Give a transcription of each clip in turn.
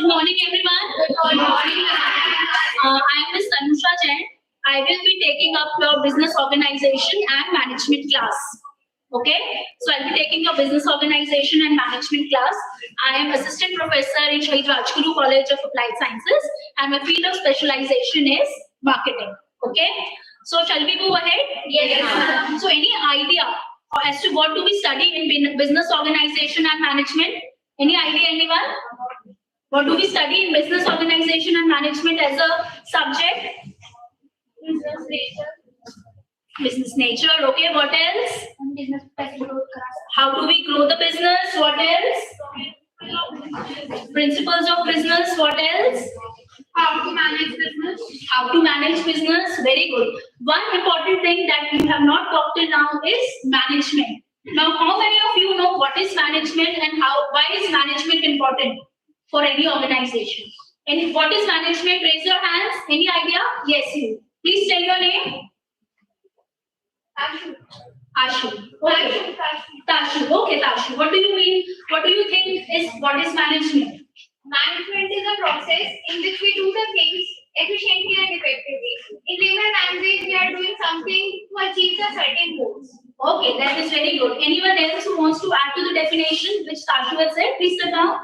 Good morning, everyone. Good morning. I am Ms. Tanusha Jain. I will be taking up your business organization and management class. Okay, so I'll be taking your business organization and management class. I am assistant professor in Shahid Rajguru College of Applied Sciences, and my field of specialization is marketing. Okay, so shall we go ahead? Yes. So any idea as to what do we study in business organization and management? Any idea, anyone? What do we study in business organization and management as a subject? Business nature. Business nature. Okay, what else? Business. How do we grow the business? What else? Principles of business. What else? How to manage business. How to manage business. Very good. One important thing that we have not talked till now is management. Now, how many of you know what is management and why is management important for any organization? And what is management? Raise your hands. Any idea? Yes, you. Please tell your name. Ashu. Okay. Tashu. Okay, Tashu. What do you mean? What do you think what is management? Management is a process in which we do the things efficiently and effectively. In layman language, we are doing something to achieve the certain goals. Okay, that is very good. Anyone else who wants to add to the definition which Tashu has said, please sit down.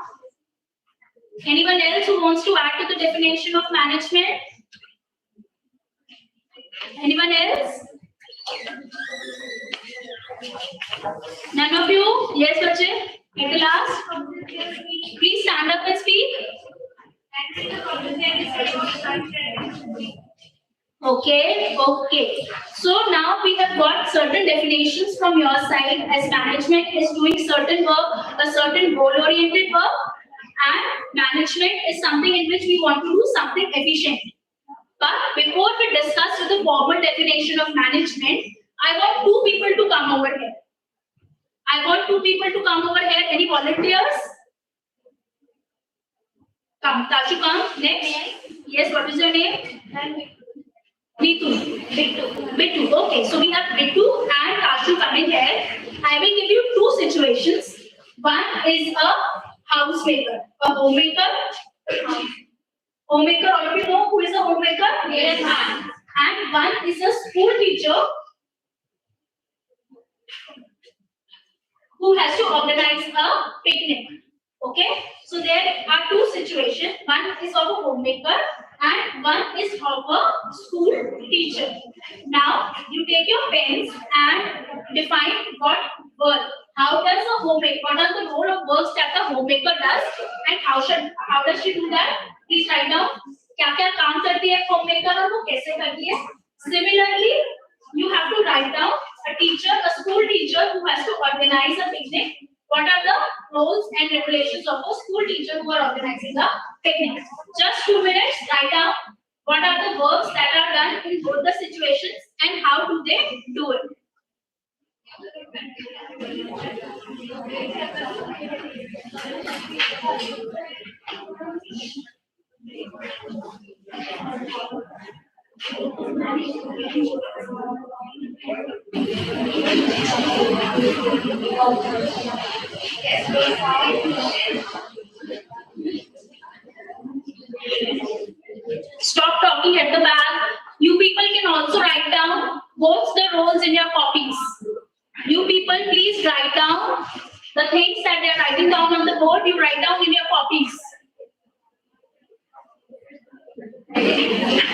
Anyone else who wants to add to the definition of management? Anyone else? None of you? Yes, Bache? At the last? Please stand up and speak. Okay. So now we have got certain definitions from your side as management is doing certain work, a certain goal-oriented work, and management is something in which we want to do something efficient. But before we discuss the formal definition of management, I want two people to come over here. Any volunteers? Come, Tashu, come. Next. Yes, what is your name? Bitu. Okay, so we have Bitu and Tashu coming here. I will give you two situations. One is a housemaker, a homemaker. Homemaker, all of you know who is a homemaker? Yes, ma'am. And one is a school teacher who has to organize a picnic. Okay, so there are two situations. One is of a homemaker and one is of a school teacher. Now you take your pens and define what are the role of works that a homemaker does and how does she do that? Please write down. क्या काम करती है homemaker और वो कैसे करती है? Similarly, you have to write down a school teacher who has to organize a picnic. What are the roles and regulations of a school teacher who are organizing a picnic? Just 2 minutes, write down what are the works that are done in both the situations and how do they do it. Stop talking at the back. You people can also write down both the roles in your copies. You people please write down the things that they are writing down on the board. You write down in your copies.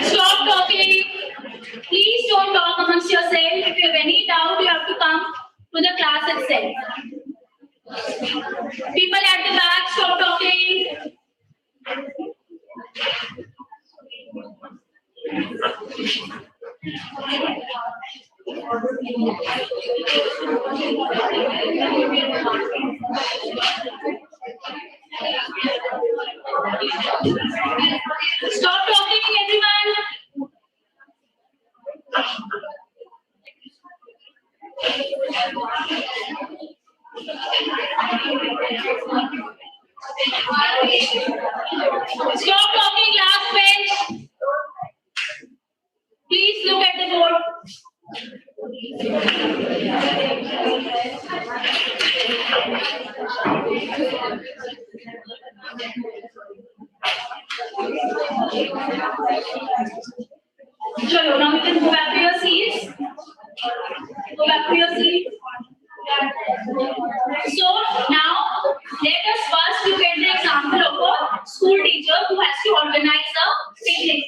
Stop talking. Please don't talk amongst yourselves. If you have any doubt, you have to come to the class itself. People at the back, stop talking. Stop talking, everyone. Stop talking, last bench. Please look at the board. Chalo, now you can go back to your seats. Go back to your seats. So now let us first look at the example of a school teacher who has to organize a picnic.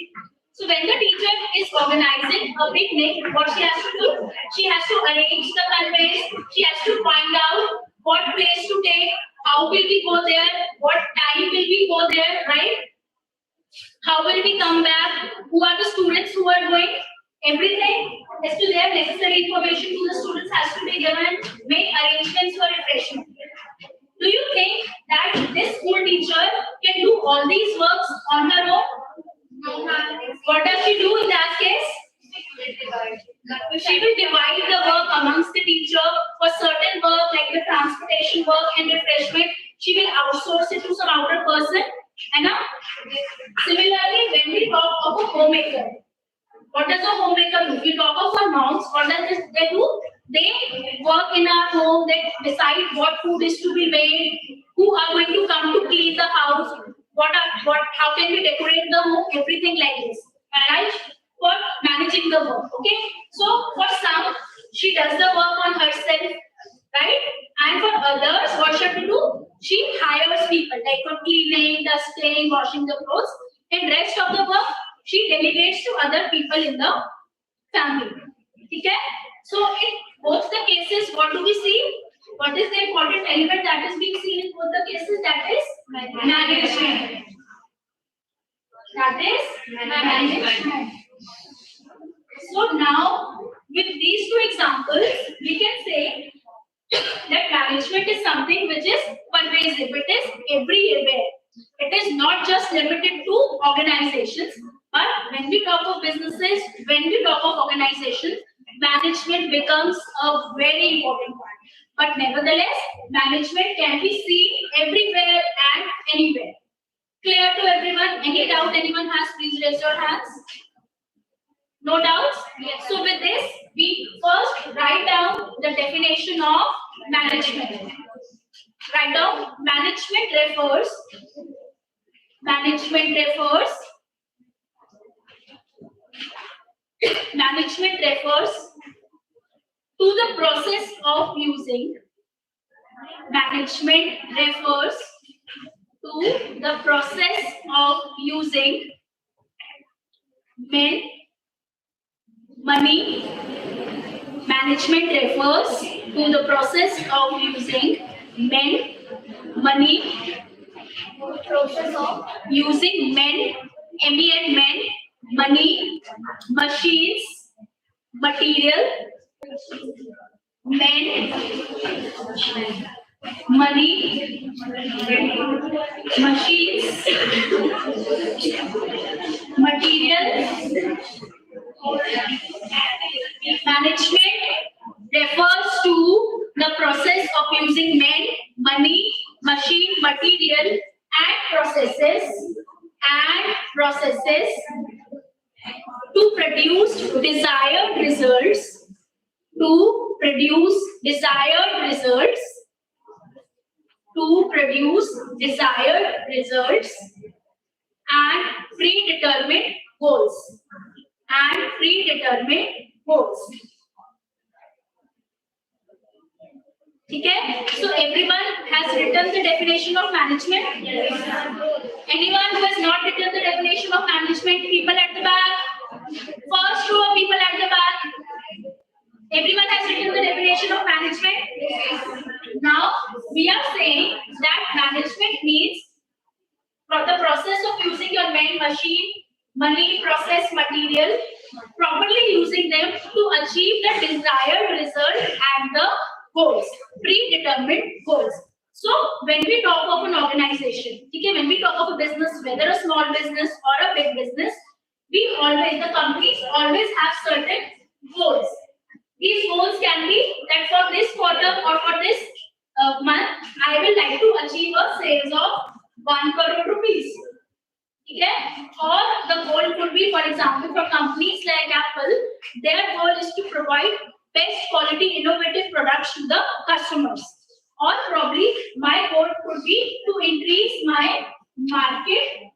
So when the teacher is organizing a picnic, what she has to do? She has to arrange the conveys. She has to find out what place to take, how will we go there, what time will we go there, right? How will we come back? Who are the students who are going? Everything is to their necessary information to the students has to be given. Make arrangements for refreshment. Do you think that this school teacher can do all these works on her own? What does she do in that case? She will divide the work amongst the teacher for certain work like the transportation work and refreshment. She will outsource it to some outer person. And similarly, when we talk of a homemaker, what does a homemaker do? We talk of our moms. What does they do? They work in our home. They decide what food is to be made, who are going to come to clean the house, how can we decorate the home, everything like this, right? For managing the work, okay? So for some, she does the work on herself, right? And for others, what she have to do? She hires people, like for cleaning, dusting, washing the clothes, and rest of the work she delegates to other people in the family. Okay? So in both the cases, what do we see? What is the important element that is being seen in both the cases? That is management. That is management. So now, with these two examples, we can say that management is something which is pervasive. It is everywhere. It is not just limited to organizations, but when we talk of businesses, when we talk of organizations, management becomes a very important part. But nevertheless, management can be seen everywhere and anywhere. Clear to everyone? Any doubt anyone has? Please raise your hands. No doubts? Yes. So with this, we first write down the definition of management. Write down management refers to the process of using men, money. Management refers to the process of using men, money, using men, MEN men, money, machines, material, men, money, machines, material. Management refers to the process of using men, money, machine, material, and processes to produce desired results. And predetermined goals. Okay? So everyone has written the definition of management. Anyone who has not written the definition of management? People at the back. First row of people at the back. Everyone has written the definition of management. Now we are saying that management means from the process of using your man, machine, money, process, material, properly using them to achieve the desired result and the goals, predetermined goals. So when we talk of an organization, okay, when we talk of a business, whether a small business or a big business, the companies always have certain goals. These goals can be that for this quarter or for this month, I will like to achieve a sales of 1 crore rupees. Okay? Or the goal could be, for example, for companies like Apple, their goal is to provide best quality innovative products to the customers. Or probably my goal could be to increase my market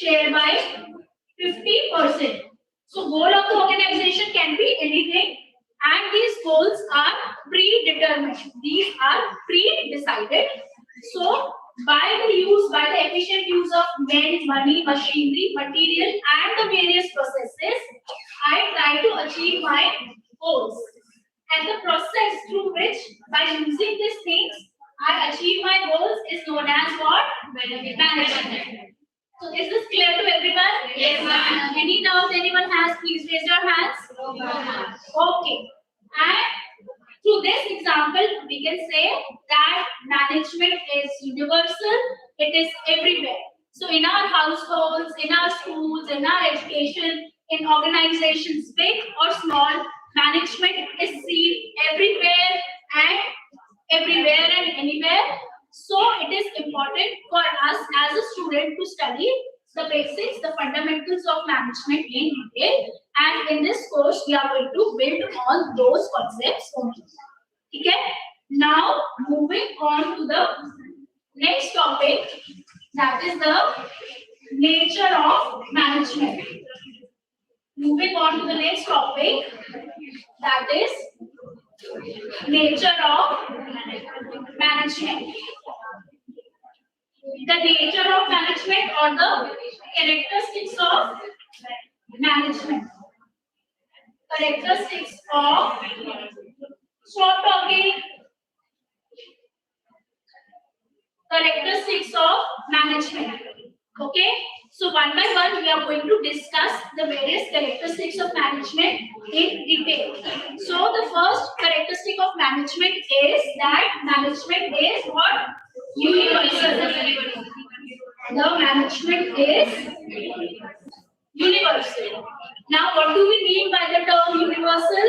share by 50%. So goal of the organization can be anything, and these goals are predetermined. These are pre-decided. So by the efficient use of men, money, machinery, material, and the various processes, I try to achieve my goals. And the process through which, by using these things, I achieve my goals is known as what? Management. So is this clear to everyone? Yes, ma'am. Any doubt anyone has, please raise your hands. No, ma'am. Okay. And through this example, we can say that management is universal. It is everywhere. So in our households, in our schools, in our education, in organizations, big or small, management is seen everywhere and anywhere. So it is important for us as a student to study the basics, the fundamentals of management in detail. And in this course, we are going to build on those concepts only. Okay? Now, moving on to the next topic, that is the nature of management. Moving on to the next topic, that is nature of management. The nature of management or the characteristics of management. Characteristics of, stop talking. Characteristics of management. Okay, so one by one we are going to discuss the various characteristics of management in detail. So the first characteristic of management is that management is what? Universal. The management is universal. Now what do we mean by the term universal?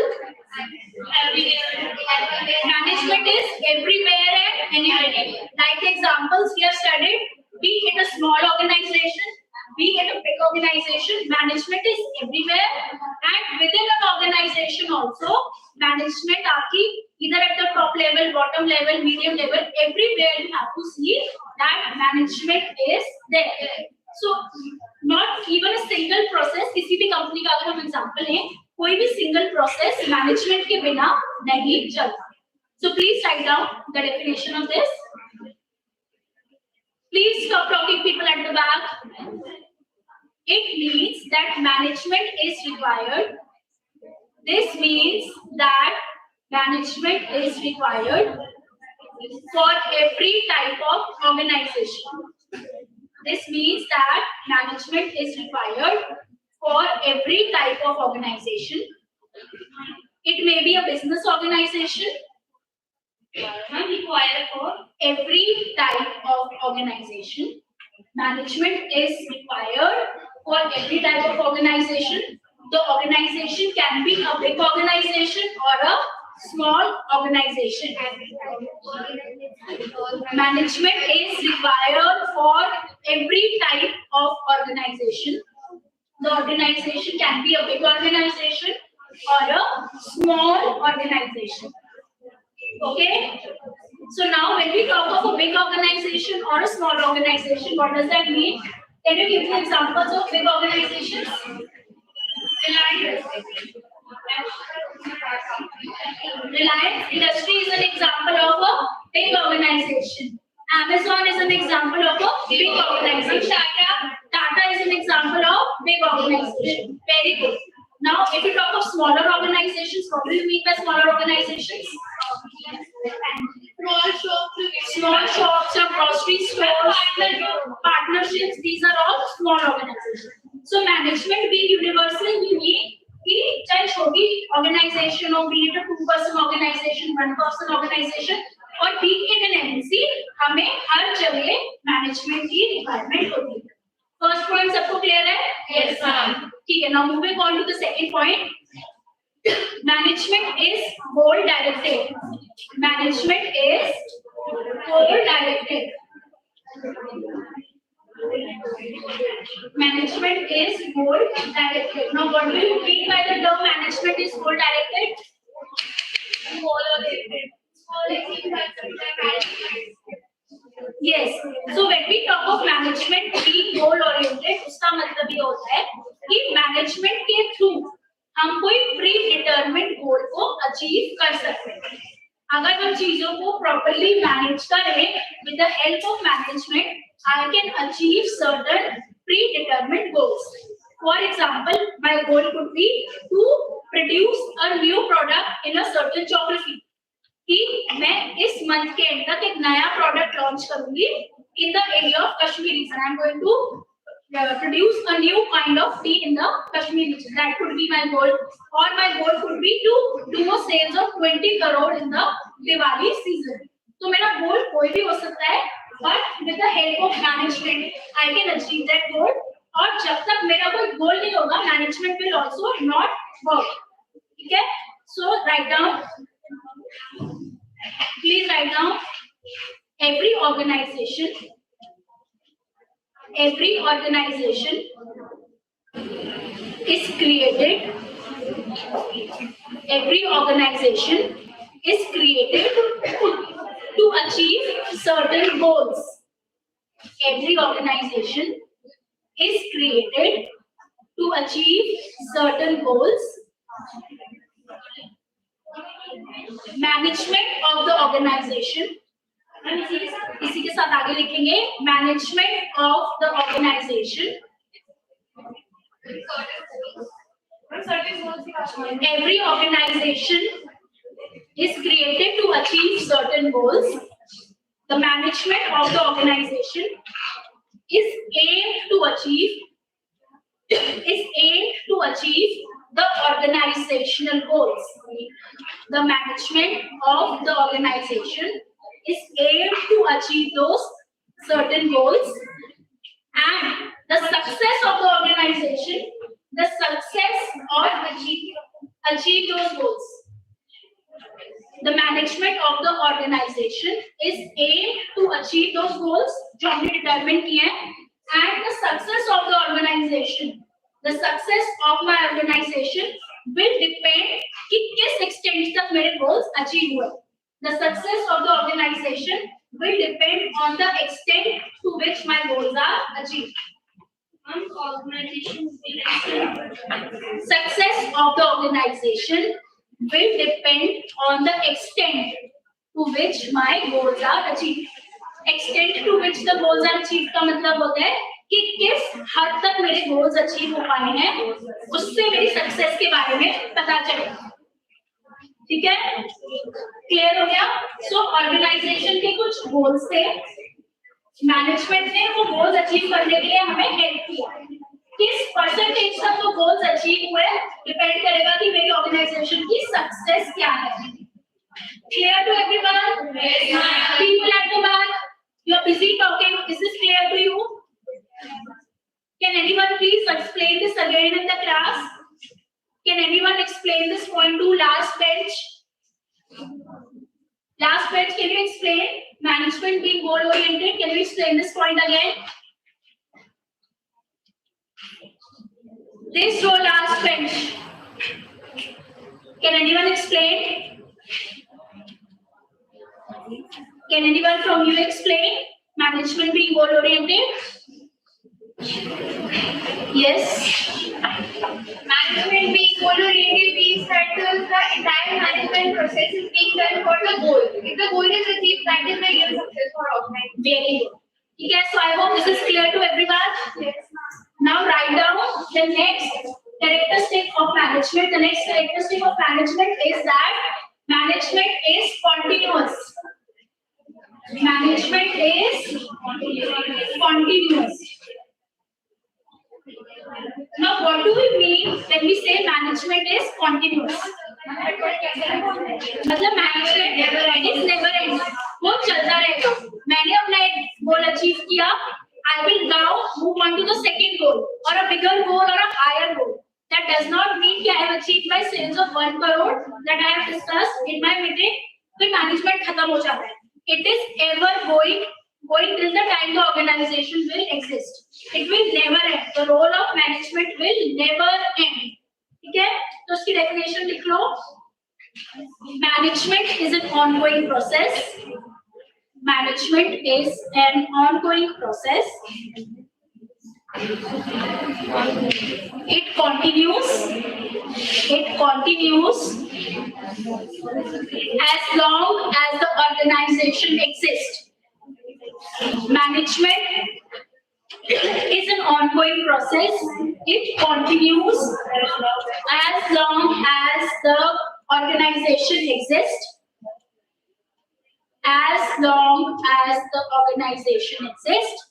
Management is everywhere and anywhere. Like examples we have studied, be it a small organization, be it a big organization, management is everywhere. And within an organization also, management aapki either at the top level, bottom level, medium level, everywhere you have to see that management is there. So not even a single process, किसी भी company का अगर हम example लें, कोई भी single process management के बिना नहीं चलता. So please write down the definition of this. Please stop talking, people at the back. It means that management is required. This means that management is required for every type of organization. This means that management is required for every type of organization. It may be a business organization. Required for every type of organization. Management is required for every type of organization. The organization can be a big organization or a small organization. Management is required for every type of organization. The organization can be a big organization or a small organization. Okay? So now when we talk of a big organization or a small organization, what does that mean? Can you give me examples of big organizations? Reliance Industry is an example of a big organization. Amazon is an example of a big organization. Tata is an example of big organization. Very good. Now, if you talk of smaller organizations, what do you mean by smaller organizations? Small shops or grocery stores, partnerships, these are all small organizations. So management being universal, we need कि चाहे छोटी organization हो, be it a 2-person organization, 1-person organization, और be it an MNC, हमें हर जगह management की requirement होती है. First point सबको clear है? Yes, ma'am. ठीक है. Now moving on to the second point. Management is goal directed. Management is goal directed. Management is goal directed. Now, what do you mean by the term management is goal directed? Goal oriented. Yes. So when we talk of management being goal oriented, उसका का मतलब ये होता है कि management के through हम कोई प्री डिटरमिन्ड गोल को अचीव कर सकते हैं। अगर हम चीजों को प्रॉपर्ली मैनेज करें with the help of management, I can achieve certain predetermined goals. For example, my goal could be to produce a new product in a certain geography. कि मैं इस मंथ के एंड तक एक नया प्रोडक्ट लॉन्च करूंगी in the area of Kashmir region. I am going to produce a new kind of tea in the Kashmir region. That could be my goal. Or my goal could be to do a sales of 20 crore in the Diwali season. तो मेरा गोल कोई भी हो सकता है, but with the help of management, I can achieve that goal. और जब तक मेरा कोई गोल नहीं होगा, management will also not work. ठीक है? So write down. Please write down. Every organization is created. Every organization is created to achieve certain goals. Every organization is created to achieve certain goals. Management of the organization. इसी के साथ आगे लिखेंगे management of the organization. Every organization is created to achieve certain goals. The management of the organization is aimed to achieve the organizational goals. The management of the organization is aimed to achieve those certain goals, and the success of the organization, the success of achieve those goals. The management of the organization is aimed to achieve those goals जो हमने determine किए हैं, and the success of the organization, the success of my organization will depend कि किस extent तक मेरे goals achieve हुए. The success of the organization will depend on the extent to which my goals are achieved. Success of the organization will depend on the extent to which my goals are achieved. Extent to which the goals are achieved का मतलब होता है कि किस हद तक मेरे goals achieve हो पाए हैं, उससे मेरी success के बारे में पता चलेगा. ठीक है, क्लियर हो गया. सो ऑर्गेनाइजेशन के कुछ गोल्स थे, मैनेजमेंट ने वो गोल्स अचीव करने के लिए हमें हेल्प किया. किस परसेंटेज तक वो गोल्स अचीव हुए डिपेंड करेगा कि मेरी ऑर्गेनाइजेशन की सक्सेस क्या है. Clear to everyone? People at the back, you are busy talking. Is this clear to you? Can anyone please explain this again in the class? Can anyone explain this point to last bench? Last bench, can you explain management being goal oriented? Can you explain this point again? This row, last bench. Can anyone explain? Can anyone from you explain management being goal oriented? Yes. Management being goal-oriented means that the entire management process is being done for the goal. If the goal is achieved, that is the real success for organization. Very good. Okay, so I hope this is clear to everyone. Yes, ma'am. Now write down the next characteristic of management. The next characteristic of management is that management is continuous. Management is continuous. Now, what do we mean when we say management is continuous? मतलब management is never ending. वो चलता रहेगा. मैंने अपना एक goal achieve किया. I will now move on to the second goal or a bigger goal or a higher goal. That does not mean that I have achieved my sales of 1 crore that I have discussed in my meeting. फिर management खत्म हो जाता है. It is ever going till the time the organization will exist. It will never end. The role of management will never end. ठीक है? तो उसकी definition लिख लो. Management is an ongoing process. Management is an ongoing process It continues. It continues as long as the organization exists. Management is an ongoing process. It continues as long as the organization exists. As long as the organization exists,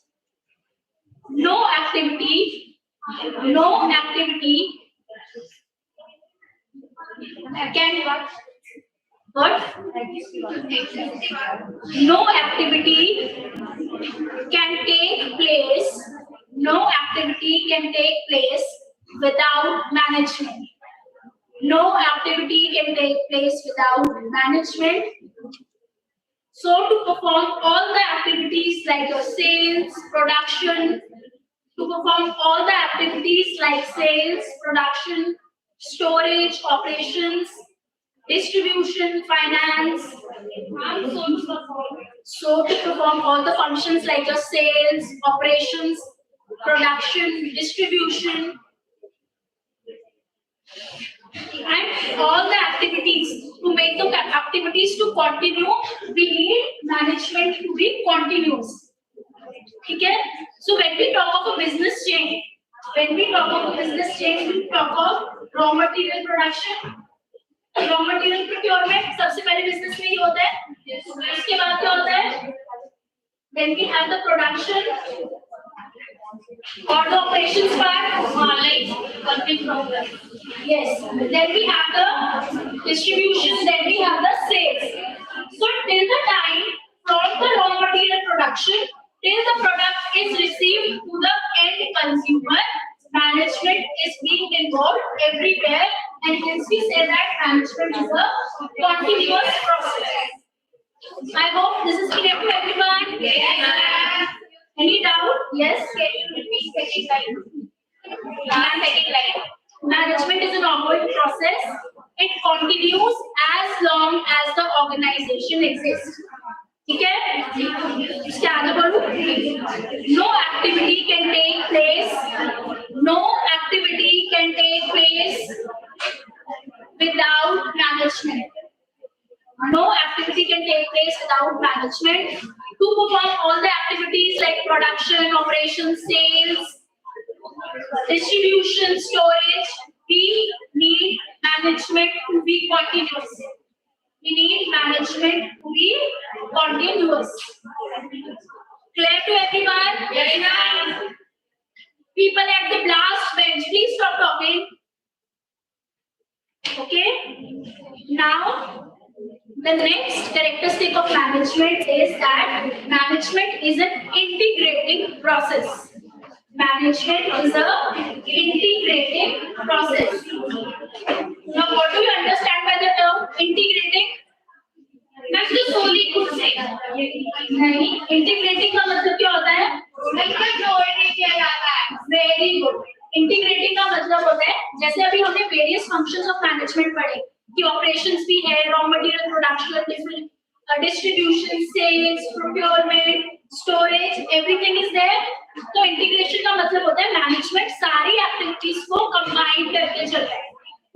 no activity can what? No activity can take place. No activity can take place without management. No activity can take place without management. So to perform all the activities like your sales, production, to perform all the activities like sales, production, storage, operations, distribution, finance. So to perform all the functions like your sales, operations, production, distribution, and all the activities, to make the activities to continue, we need management to be continuous. Okay? So when we talk of a business chain, we talk of raw material production, raw material procurement सबसे पहले business में ही होता है। उसके बाद क्या होता है? Then we have the production or the operations part, like working problem. Yes. Then we have the distribution. Then we have the sales. So till the time from the raw material production till the product is received to the end consumer, management is being involved everywhere, and hence we say that management is a continuous process. I hope this is clear to everyone. Yes. Any doubt? Yes. Can you repeat second line? Second line. Management is an ongoing process. It continues as long as the organization exists. ठीक है? इसके आगे बढ़ो. No activity can take place. No activity can take place without management. No activity can take place without management. To perform all the activities like production, operations, sales, distribution, storage, we need management to be continuous. We need management to be continuous. Clear to everyone? Yes, ma'am. People at the last bench, please stop talking. Okay? Now, the next characteristic of management is that management is an integrating process. Management is an integrating process. Now, what do you understand by the term integrating? That's the solely good thing. नहीं, integrating का मतलब क्या होता है? मतलब जोड़ने किया जाता है. Very good. Integrating का मतलब होता है जैसे अभी हमने various functions of management पढ़े कि operations भी है, raw material production, distribution, sales, procurement, storage, everything is there. तो integration का मतलब होता है management सारी activities को combine करके चल रहा है.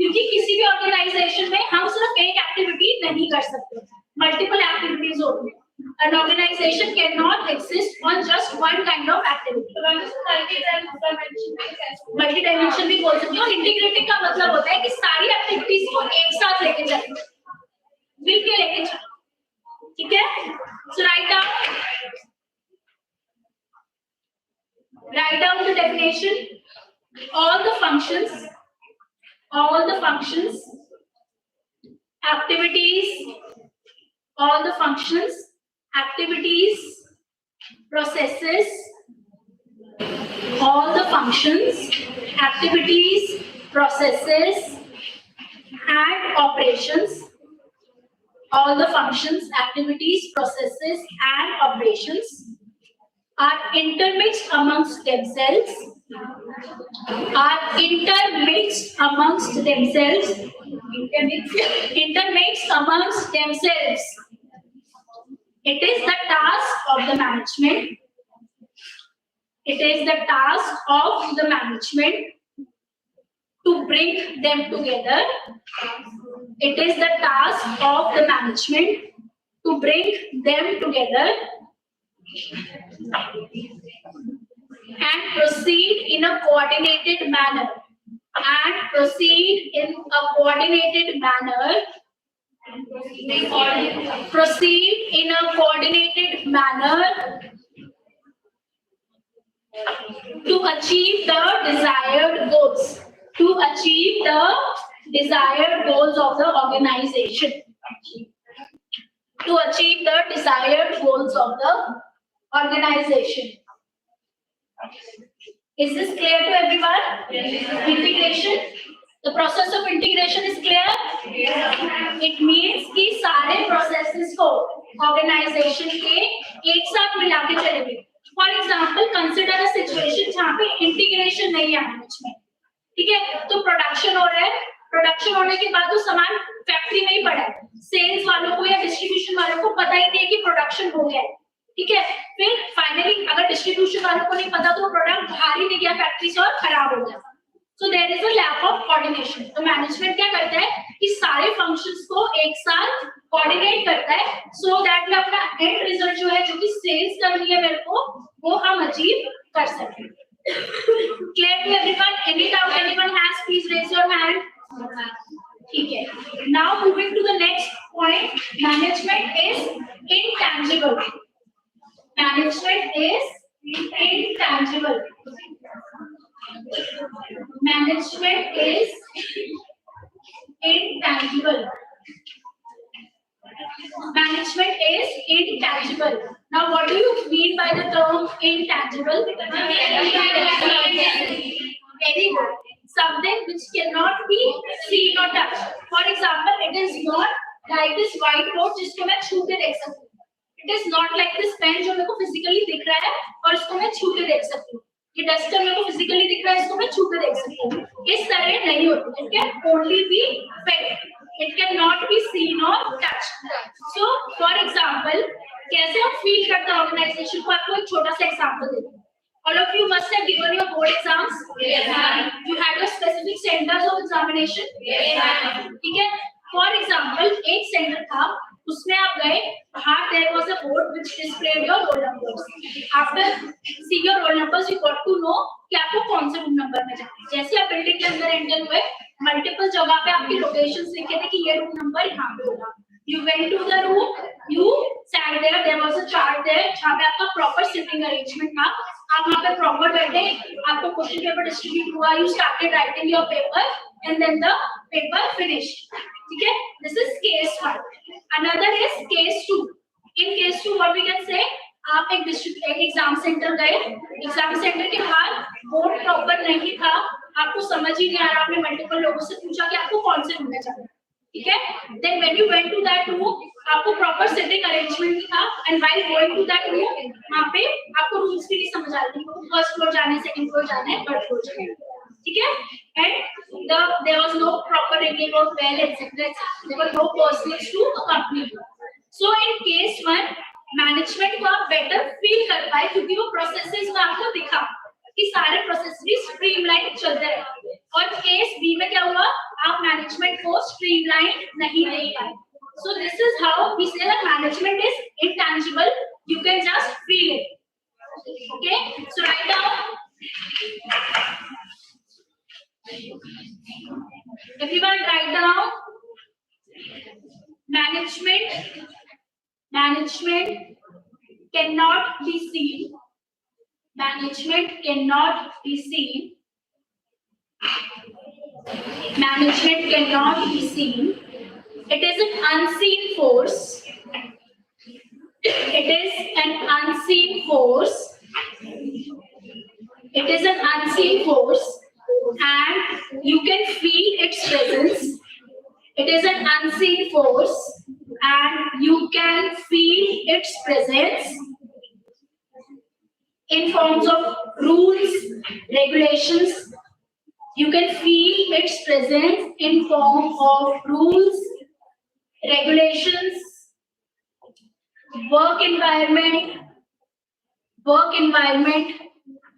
क्योंकि किसी भी ऑर्गेनाइजेशन में हम सिर्फ एक एक्टिविटी नहीं कर सकते, मल्टीपल एक्टिविटीज होती हैं. An organization cannot exist on just one kind of activity. Multi-dimension भी बोल सकते हो. इंटीग्रेटिंग का मतलब होता है कि सारी एक्टिविटीज को एक साथ लेके चलें, मिलके लेके चलें. ठीक है? So write down the definition. All the functions, activities, all the functions, activities, processes, all the functions, activities, processes, and operations, all the functions, activities, processes, and operations are intermixed amongst themselves. Intermixed amongst themselves. It is the task of the management. It is the task of the management to bring them together. It is the task of the management to bring them together and proceed in a coordinated manner. And proceed in a coordinated manner. Proceed in a coordinated manner to achieve the desired goals. To achieve the desired goals of the organization. To achieve the desired goals of the organization. Is this clear to everyone? Yes. Integration. The process of integration is clear? Yes. It means कि सारे processes को organization के एक साथ मिला के चलेंगे. For example, consider a situation जहाँ पे integration नहीं है management. ठीक है? तो production हो रहा है. प्रोडक्शन होने के बाद तो सामान फैक्ट्री में ही पड़ा है. सेल्स वालों को या डिस्ट्रीब्यूशन वालों को पता ही नहीं है कि प्रोडक्शन हो गया है. ठीक है, फिर फाइनली अगर डिस्ट्रीब्यूशन वालों को नहीं पता तो प्रोडक्ट बाहर ही नहीं गया फैक्ट्री से और खराब हो गया. So there is a lack of coordination. तो मैनेजमेंट क्या करता है कि सारे फंक्शंस को एक साथ कोऑर्डिनेट करता है सो दैट मैं अपना एंड रिजल्ट जो है जो कि सेल्स करनी है मेरे को वो हम अचीव कर सकें. Clear to everyone? Any doubt anyone has? Please raise your hand. ठीक है, now moving to the next point. Management is intangible. Management is intangible. Management is intangible. Management is intangible. Now, what do you mean by the term intangible? Very good. Something which cannot be seen or touched. For example, it is not like this whiteboard जिसको मैं छू के देख सकती हूँ. It is not like this pen जो मेरे को physically दिख रहा है और इसको मैं छू के देख सकती हूँ. ये डस्टर मेरे को physically दिख रहा है इसको मैं छू के देख सकती हूँ. इस तरह नहीं होती. It can only be felt. It cannot be seen or touched. So, for example, कैसे हम feel करते हैं organization को? आपको एक छोटा सा example देती हूँ. All of you must have given your board exams. Yes. You had your specific centers of examination. Yes. ठीक है? For example, एक center था. उसमें आप गए बाहर there was a board which displayed your roll numbers. After see your roll numbers, you got to know कि आपको कौन से रूम नंबर में जाना है. जैसे आप बिल्डिंग के अंदर एंटर हुए मल्टीपल जगह पे आपकी लोकेशंस लिखे थे कि ये रूम नंबर यहाँ पे होगा. You went to the room, you sat there. There was a chart there जहाँ पे आपका proper sitting arrangement था. आप वहाँ पे proper बैठे, आपको question paper distribute हुआ. You started writing your paper and then the paper finished. ठीक है? This is case 1. Another is case 2. In case 2, what we can say? आप एक एग्जाम सेंटर गए. एग्जाम सेंटर के बाहर बोर्ड प्रॉपर नहीं था. आपको समझ ही नहीं आ रहा. आपने मल्टीपल लोगों से पूछा कि आपको कौन से रूम में जाना है. ठीक है? Then when you went to that room, आपको प्रॉपर सिटिंग अरेंजमेंट था. And while going to that room, वहाँ पे आपको रूम्स भी नहीं समझ आ रही. फर्स्ट फ्लोर जाने, सेकंड फ्लोर जाने, थर्ड फ्लोर जाने. ठीक है? And there was no proper ringing of bell, etc. There were no persons to accompany you. So in case 1, management को आप बेटर फील कर पाए क्योंकि वो प्रोसेसेस में आपको दिखा कि सारे प्रोसेस भी स्ट्रीमलाइन चलते रहे. और केस बी में क्या हुआ? आप मैनेजमेंट को स्ट्रीमलाइन नहीं देख पाए. So this is how we say that management is intangible. You can just feel it. Okay? So write down. Everyone write down. Management cannot be seen. Management cannot be seen. Management cannot be seen. It is an unseen force. It is an unseen force. It is an unseen force, and you can feel its presence. It is an unseen force, and you can feel its presence in forms of rules, regulations. You can feel its presence in form of rules, regulations, work environment,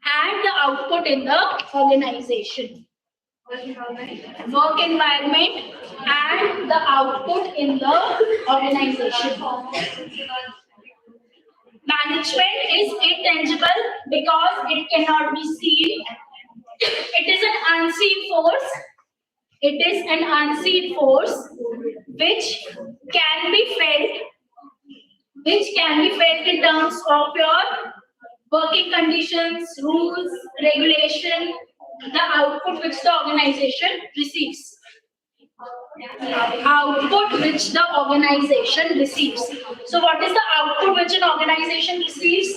and the output in the organization. Work environment and the output in the organization. Management is intangible because it cannot be seen. It is an unseen force. It is an unseen force which can be felt, in terms of your working conditions, rules, regulation, the output which the organization receives. Output which the organization receives. So what is the output which an organization receives?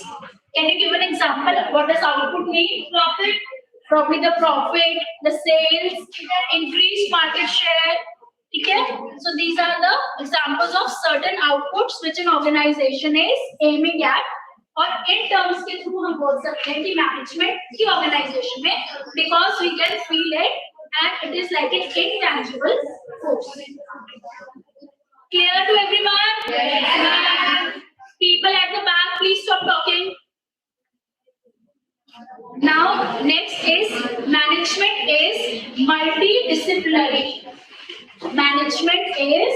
Can you give an example? What does output mean? Profit. Probably the profit, the sales, increased market share. Okay? So these are the examples of certain outputs which an organization is aiming at. और in terms के through हम बोल सकते हैं कि management की organization में because we can feel it and it is like an intangible force. Clear to everyone? Yes. People at the back, please stop talking. Now, next is management is multidisciplinary. Management is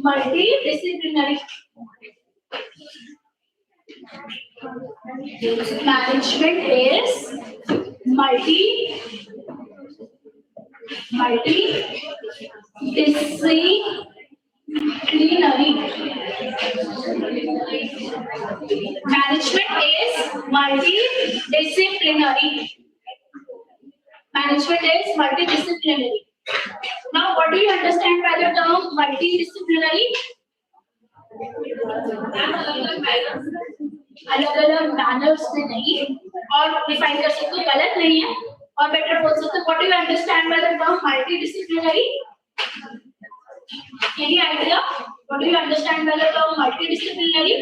multidisciplinary. Management is multidisciplinary. Management is multidisciplinary. Management is multidisciplinary. Now, what do you understand by the term multidisciplinary? अलग-अलग manners में नहीं और define कर सकते हो गलत नहीं है और better बोल सकते हो what do you understand by the term multidisciplinary? Any idea? What do you understand by the term multidisciplinary?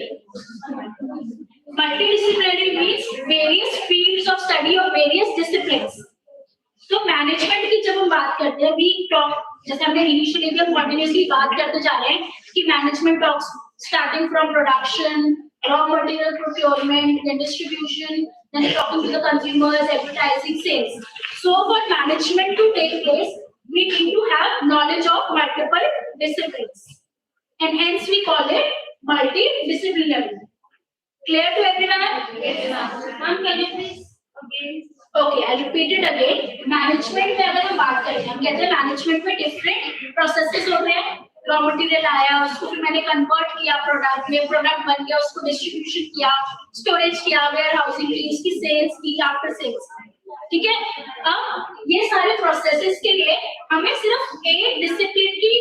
Multidisciplinary means various fields of study or various disciplines. तो मैनेजमेंट की जब हम बात करते हैं वी टॉक जैसे हमने इनिशियली भी हम कंटिन्यूअसली बात करते जा रहे हैं कि management talks starting from production raw material procurement then distribution then talking to the consumers advertising sales. So for management to take place we need to have knowledge of multiple disciplines and hence we call it multidisciplinary. Clear to everyone? Yes ma'am. Can you please again? Okay, I'll repeat it again. Management में अगर हम बात करें हम कहते हैं management में different processes होते हैं रॉ मटेरियल आया उसको फिर मैंने कन्वर्ट किया प्रोडक्ट में प्रोडक्ट बन गया उसको डिस्ट्रीब्यूशन किया स्टोरेज किया वेयर हाउसिंग की उसकी सेल्स की आफ्टर सेल्स ठीक है अब ये सारे प्रोसेसेस के लिए हमें सिर्फ एक डिसिप्लिन की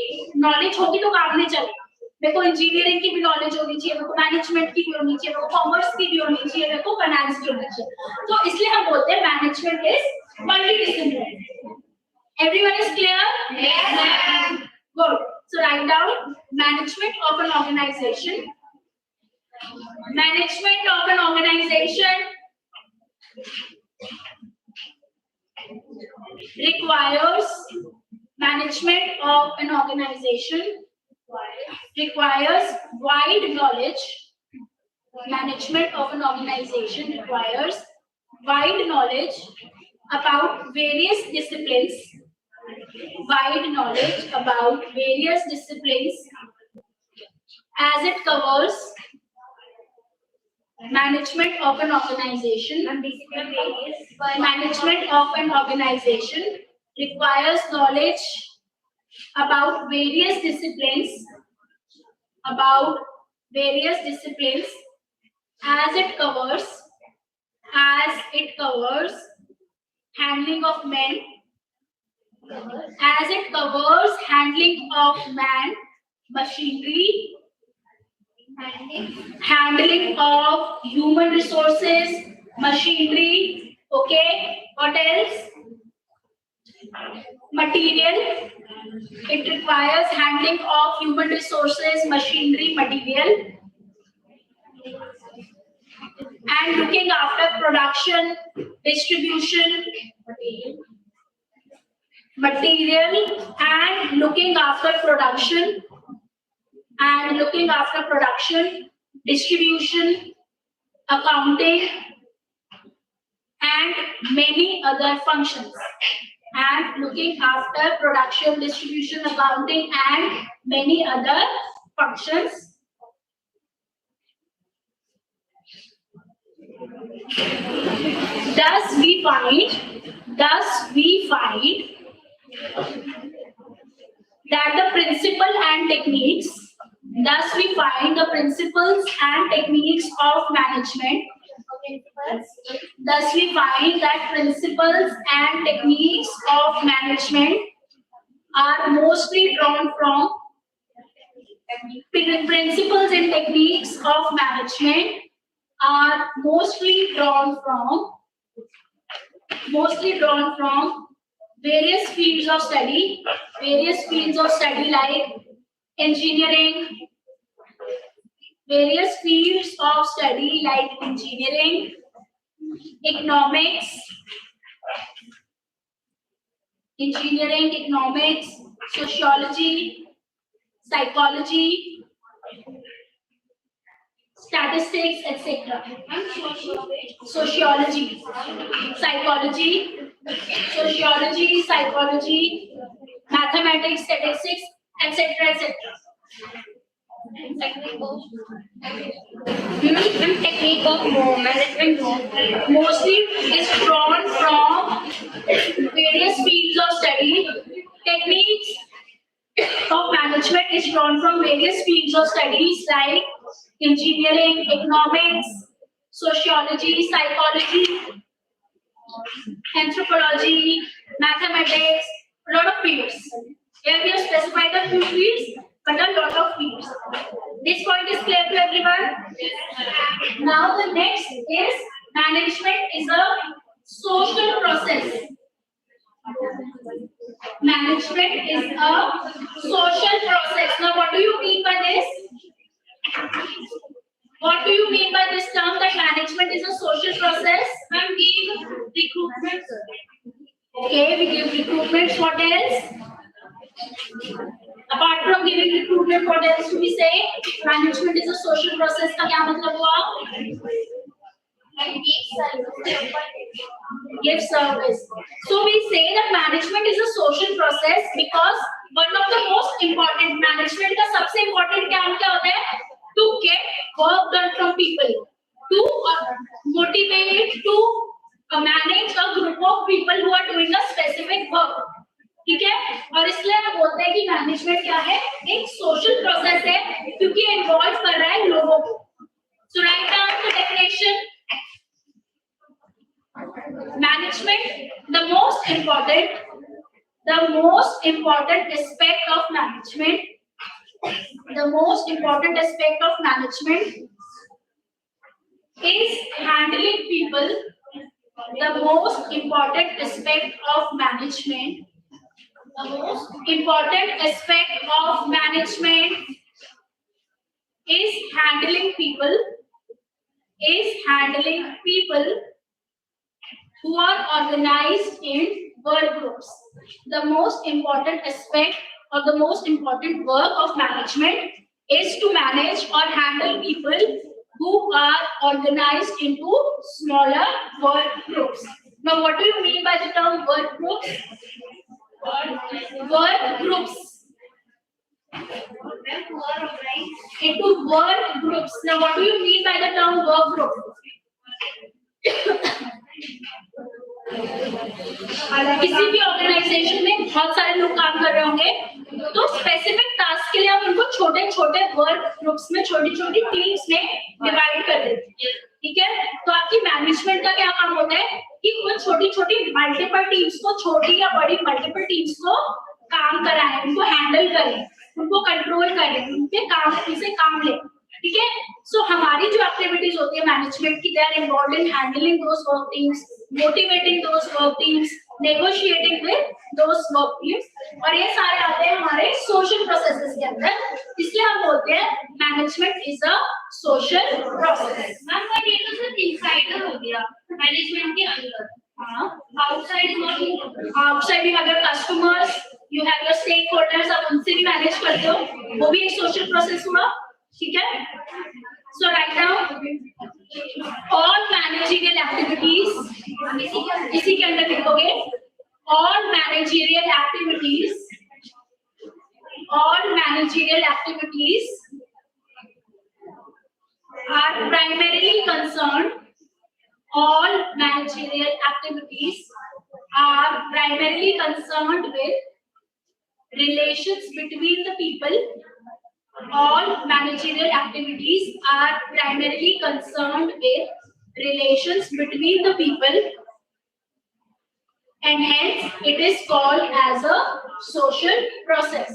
नॉलेज होगी तो काम नहीं चलेगा मेरे को इंजीनियरिंग की भी नॉलेज होनी चाहिए मेरे को मैनेजमेंट की भी होनी चाहिए मेरे को कॉमर्स की भी होनी चाहिए मेरे को फाइनेंस की होनी चाहिए तो इसलिए हम बोलते हैं management is multidisciplinary everyone is clear yes ma'am good so write down management of an organization requires management of an organization requires wide knowledge. Management of an organization requires wide knowledge about various disciplines. Wide knowledge about various disciplines as it covers management of an organization. Management of an organization requires knowledge about various disciplines. As it covers handling of men, as it covers handling of man, machinery, handling of human resources, machinery, okay, what else? Material. It requires handling of human resources, machinery, material, and looking after production, distribution, material, and looking after production, distribution, accounting, and many other functions. And looking after production, distribution, accounting, and many other functions. Thus we find that the principle and techniques, thus we find the principles and techniques of management. Thus we find that principles and techniques of management are mostly drawn from principles and techniques of management are mostly drawn from various fields of study like engineering, economics, sociology, psychology, statistics, etc. Sociology, psychology, mathematics, statistics, etc. Technique of management Mostly is drawn from various fields of study. Techniques of management is drawn from various fields of studies like engineering, economics, sociology, psychology, anthropology, mathematics, a lot of fields. Here we have specified a few fields, but a lot of fields. This point is clear to everyone? Now the next is management is a social process. Management is a social process. Now what do you mean by this? What do you mean by this term that management is a social process? Ma'am, give recruitment. Okay, we give recruitments. What else? Apart from giving recruitment, what else do we say? Management is a social process. का क्या मतलब हुआ? Give service. So we say that management is a social process because one of the most important management का सबसे important काम क्या होता है? To get work done from people, to motivate, to manage a group of people who are doing a specific work. ठीक है? और इसलिए हम बोलते हैं कि मैनेजमेंट क्या है? एक सोशल प्रोसेस है क्योंकि इन्वॉल्व कर रहा है लोगों को. So write down the definition. Management, the most important aspect of management. The most important aspect of management is handling people. The most important aspect of management. The most important aspect of management is handling people. Who are organized in work groups. The most important aspect or the most important work of management is to manage or handle people who are organized into smaller work groups. Now, what do you mean by the term work groups? Work groups. Into work groups. Now, what do you mean by the term work group? किसी भी organisation में बहुत सारे लोग काम कर रहे होंगे तो स्पेसिफिक टास्क के लिए हम उनको छोटे छोटे वर्क ग्रुप्स में छोटी छोटी टीम्स में डिवाइड कर देते हैं. ठीक है? तो आपकी मैनेजमेंट का क्या काम होता है कि वो छोटी छोटी मल्टीपल टीम्स को, छोटी या बड़ी मल्टीपल टीम्स को काम कराएं, उनको हैंडल करें, उनको कंट्रोल करें, उनके काम से काम लें. ठीक है? सो हमारी जो एक्टिविटीज होती है मैनेजमेंट की, they are involved in handling those work teams, motivating those work teams, negotiating with those work teams, और ये सारे आते हैं हमारे सोशल प्रोसेसेस के अंदर. इसलिए हम बोलते हैं management is a social process. Ma'am ये तो सिर्फ इनसाइडर हो गया मैनेजमेंट के अंदर. हाँ, outside not. Outside you have your customers, you have your stakeholders, आप उनसे भी मैनेज करते हो, वो भी एक सोशल प्रोसेस हुआ. ठीक है? So right now All managerial activities, इसी के अंदर लिखोगे, all managerial activities are primarily concerned. All managerial activities are primarily concerned with relations between the people. All managerial activities are primarily concerned with relations between the people, and hence it is called as a social process.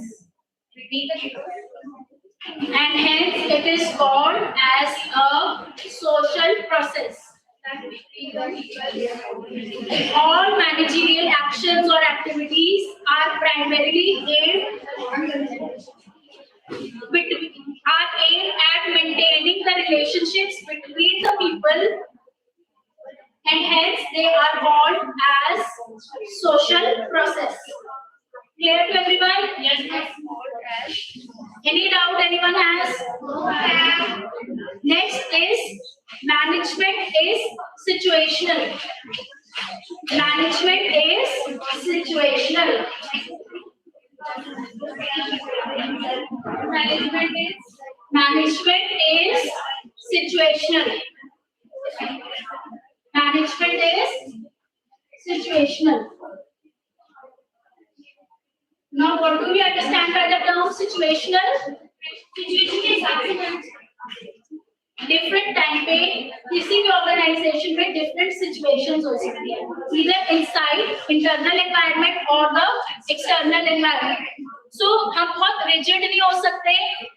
And hence it is called as a social process. All managerial actions or activities are primarily aimed at maintaining the relationships between the people, and hence they are called as social process. Clear to everyone? Yes. Any doubt anyone has? Next is management is situational. Management is situational. Management is situational. Management is situational. Now, what do we understand by the term situational? Situation is different time पे किसी भी organization में different situations हो सकती है, either inside internal environment or the external environment. So हम बहुत rigid नहीं हो सकते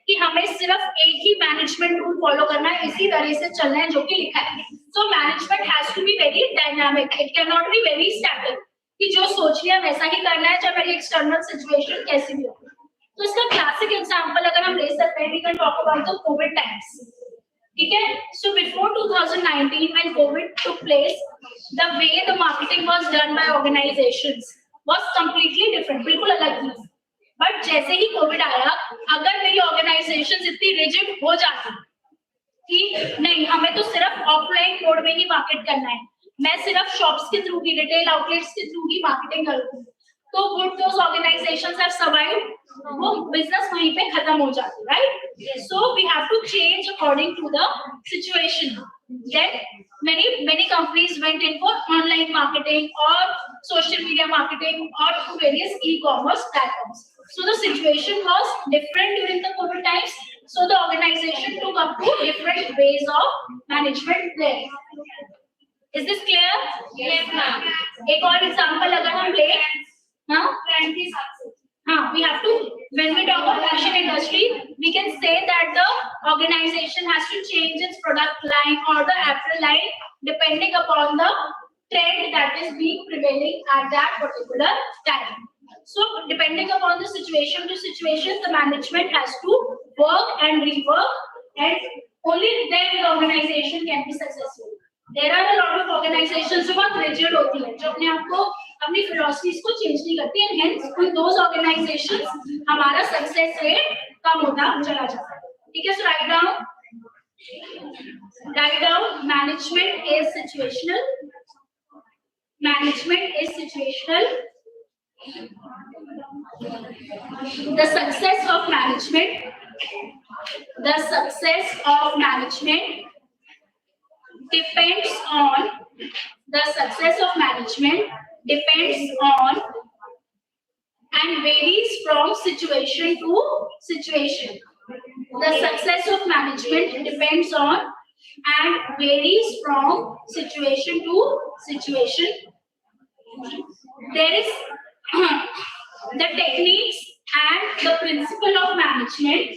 कि हमें सिर्फ एक ही management rule follow करना है, इसी तरह से चलना है जो कि लिखा है. So management has to be very dynamic. It cannot be very static. कि जो सोच लिया वैसा ही करना है चाहे मेरी external situation कैसी भी हो. तो इसका classic example अगर हम ले सकते हैं, we can talk about the COVID times. ठीक है? So before 2019 when COVID took place, the way the marketing was done by organizations was completely different. बिल्कुल अलग थी. But जैसे ही COVID आया, अगर मेरी organizations इतनी rigid हो जाती कि नहीं हमें तो सिर्फ ऑफलाइन मोड में ही मार्केट करना है, मैं सिर्फ शॉप्स के थ्रू ही रिटेल आउटलेट्स के थ्रू ही मार्केटिंग करूँ, तो would those organizations have survived? वो बिजनेस वहीं पे खत्म हो जाती है, right? So we have to change according to the situation. Then many companies went in for online marketing or social media marketing or through various e-commerce platforms. So the situation was different during the COVID times. So the organization took up to different ways of management there. Is this clear? Yes, ma'am. एक और example अगर हम ले, हाँ? We have to, when we talk about fashion industry, we can say that the organization has to change its product line or the apparel line depending upon the trend that is being prevailing at that particular time. So depending upon the situation to situation, the management has to work and rework, and only then the organization can be successful. There are a lot of organizations जो बहुत rigid होती हैं, जो अपने आप को अपनी philosophies को change नहीं करती हैं, hence with those organizations हमारा success rate कम होता चला जाता है. ठीक है? So write down management is situational. Management is situational. The success of management depends on and varies from situation to situation. The success of management depends on and varies from situation to situation. There is the techniques and the principle of management.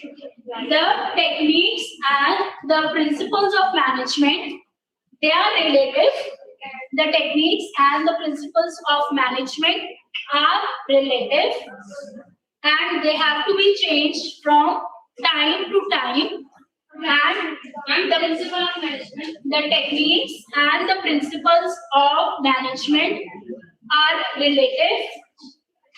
The techniques and the principles of management, they are relative. The techniques and the principles of management are relative, and they have to be changed from time to time. And the principle of management, the techniques and the principles of management are relative,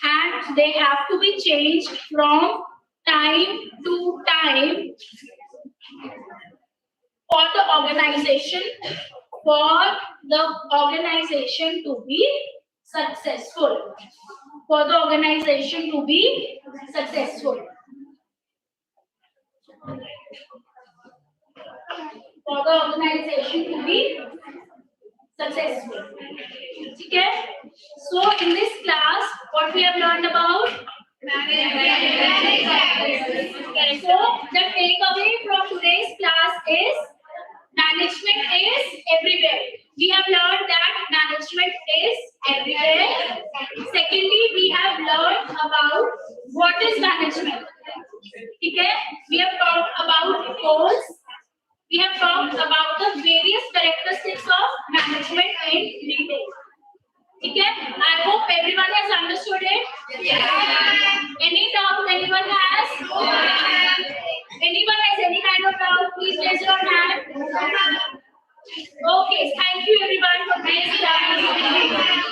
and they have to be changed from time to time. for the organization to be successful. For the organization to be successful. For the organization to be successful. Okay? So in this class, what we have learned about? Okay, so the takeaway from today's class is management is everywhere. We have learned that management is everywhere. Secondly, we have learned about what is management. Okay? We have talked about goals. We have talked about the various characteristics of management in detail. Okay? I hope everyone has understood it. Yeah. Any doubt anyone has? Anyone has any kind of doubt? Please raise your hand. Okay, thank you everyone for this class.